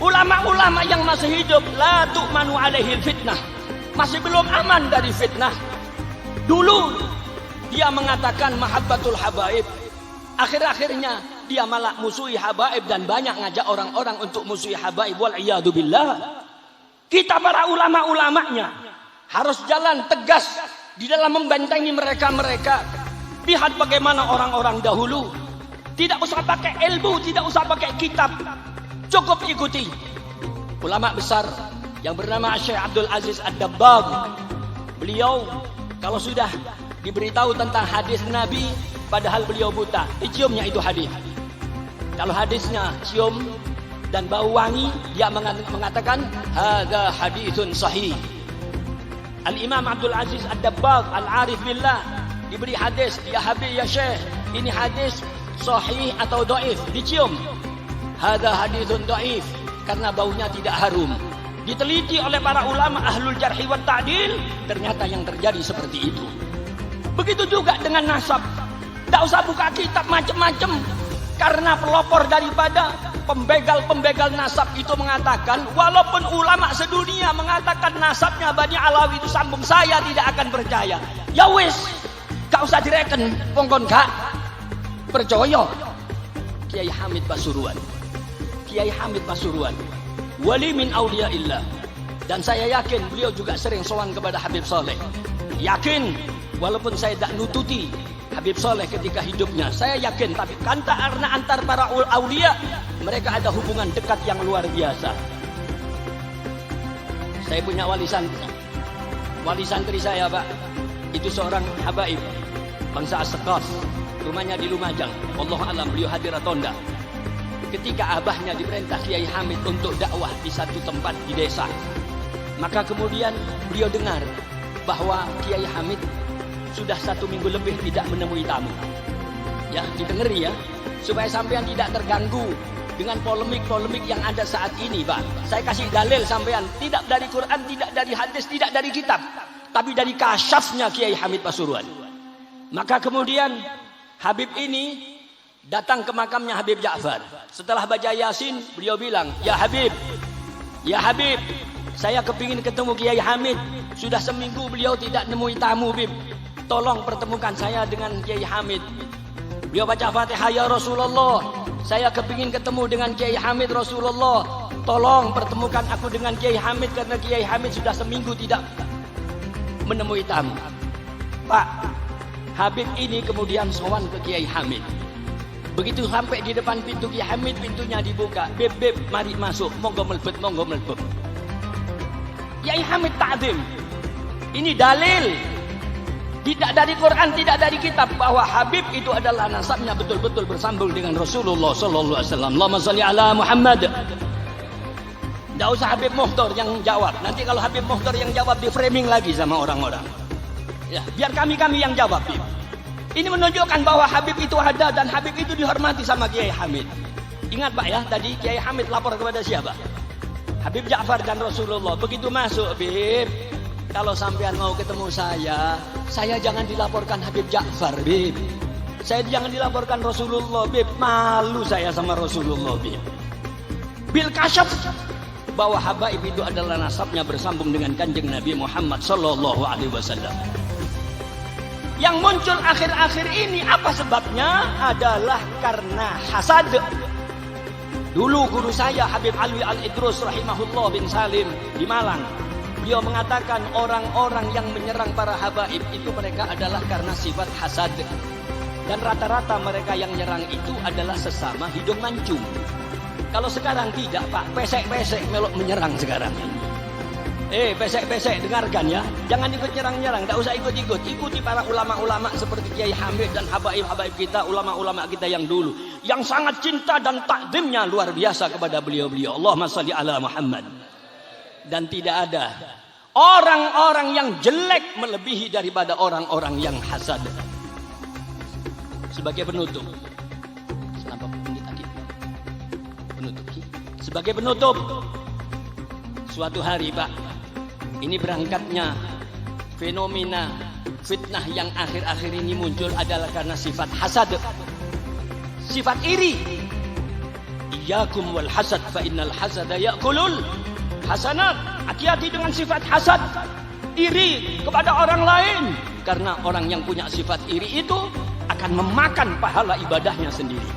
Ulama-ulama yang masih hidup, la tu'manu alaihil fitnah, masih belum aman dari fitnah. Dulu dia mengatakan mahabbatul habaib, akhir-akhirnya dia malah musuhi habaib dan banyak ngajak orang-orang untuk musuhi habaib. Wal iyadu billah. Kita para ulama-ulamanya harus jalan tegas di dalam membentengi mereka-mereka. Lihat bagaimana orang-orang dahulu, tidak usah pakai ilmu, tidak usah pakai kitab, cukup ikuti ulama besar yang bernama Syekh Abdul Aziz Ad-Dabbagh. Beliau kalau sudah diberitahu tentang hadis Nabi, padahal beliau buta, diciumnya itu hadis. Kalau hadisnya cium dan bau wangi, dia mengatakan hadza haditsun sahih. Al-Imam Abdul Aziz Ad-Dabbagh Al-Arif Billah diberi hadis, ya Habib ya Syekh, ini hadis sahih atau dhaif, dicium. Hadza haditsun dhaif, karena baunya tidak harum. Diteliti oleh para ulama ahlul jarhi wat ta'dil, ternyata yang terjadi seperti itu. Begitu juga dengan nasab. Tidak usah buka kitab macam-macam, karena pelopor daripada pembegal-pembegal nasab itu mengatakan, walaupun ulama sedunia mengatakan nasabnya Bani Alawi itu sambung, saya tidak akan percaya. Ya wis, gak usah direken, pongkon gak percaya. Kiai Hamid Pasuruan, Kiai Hamid Pasuruan, wali min auliyaillah, dan saya yakin beliau juga sering sowan kepada Habib Saleh. Yakin, walaupun saya tidak nututi Habib Saleh ketika hidupnya, saya yakin, tapi karena antar para aulia mereka ada hubungan dekat yang luar biasa. Saya punya wali santri saya Pak, itu seorang habaib bangsa As-Sekas, rumahnya di Lumajang. Allah alam, beliau hadir Tonda ketika abahnya diperintah Kiai Hamid untuk dakwah di satu tempat di desa. Maka kemudian beliau dengar bahwa Kiai Hamid sudah 1 minggu lebih tidak menemui tamu. Ya, didengeri ya, supaya sampean tidak terganggu dengan polemik-polemik yang ada saat ini, Pak. Saya kasih dalil sampean, tidak dari Quran, tidak dari hadis, tidak dari kitab, tapi dari kasyafnya Kiai Hamid Pasuruan. Maka kemudian Habib ini datang ke makamnya Habib Ja'far. Setelah baca Yasin, beliau bilang, ya Habib, saya kepingin ketemu Kiai Hamid. Sudah 1 minggu beliau tidak nemui tamu, Bib. Tolong pertemukan saya dengan Kiai Hamid. Beliau baca Fatihah, ya Rasulullah, saya kepingin ketemu dengan Kiai Hamid Rasulullah. Tolong pertemukan aku dengan Kiai Hamid, karena Kiai Hamid sudah 1 minggu tidak menemui tamu. Pak, Habib ini kemudian sowan ke Kiai Hamid. Begitu sampai di depan pintu Kiai Hamid, pintunya dibuka. Beb, mari masuk, monggo melebet, monggo melebet. Kiai Hamid ta'zim. Ini dalil, tidak dari Quran, tidak dari kitab, bahwa Habib itu adalah nasabnya betul-betul bersambung dengan Rasulullah sallallahu alaihi wasallam. Allahumma shalli ala Muhammad. Tidak usah Habib Muhtar yang jawab. Nanti kalau Habib Muhtar yang jawab, di framing lagi sama orang-orang. Ya, biar kami yang jawab. Ini menunjukkan bahwa Habib itu ada dan Habib itu dihormati sama Kiai Hamid. Ingat Pak ya, tadi Kiai Hamid lapor kepada siapa? Habib Ja'far dan Rasulullah. Begitu masuk, Bib, kalau sampean mau ketemu saya jangan dilaporkan Habib Ja'far, Bib. Saya jangan dilaporkan Rasulullah, Bib. Malu saya sama Rasulullah, Bib. Bil kasyaf bahwa habaib itu adalah nasabnya bersambung dengan Kanjeng Nabi Muhammad sallallahu alaihi wasallam. Yang muncul akhir-akhir ini apa sebabnya? Adalah karena hasad. Dulu guru saya Habib Alwi Al-Idrus rahimahullah bin Salim di Malang, beliau mengatakan orang-orang yang menyerang para habaib itu mereka adalah karena sifat hasad. Dan rata-rata mereka yang nyerang itu adalah sesama hidung mancung. Kalau sekarang tidak Pak, pesek-pesek melok menyerang sekarang. Pesek-pesek, dengarkan ya, jangan ikut nyerang-nyerang, tidak usah ikut-ikut. Ikuti para ulama-ulama seperti Kiai Hamid dan habaib-habaib kita, ulama-ulama kita yang dulu, yang sangat cinta dan takdimnya luar biasa kepada beliau-beliau. Allahumma shalli ala Muhammad. Dan tidak ada orang-orang yang jelek melebihi daripada orang-orang yang hasad. Sebagai penutup, sebagai penutup, suatu hari Pak, ini berangkatnya fenomena fitnah yang akhir-akhir ini muncul adalah karena sifat hasad, sifat iri. iyyakum wal hasad fa innal hasada ya'kulul hasanat. Hati-hati dengan sifat hasad, iri kepada orang lain, karena orang yang punya sifat iri itu akan memakan pahala ibadahnya sendiri.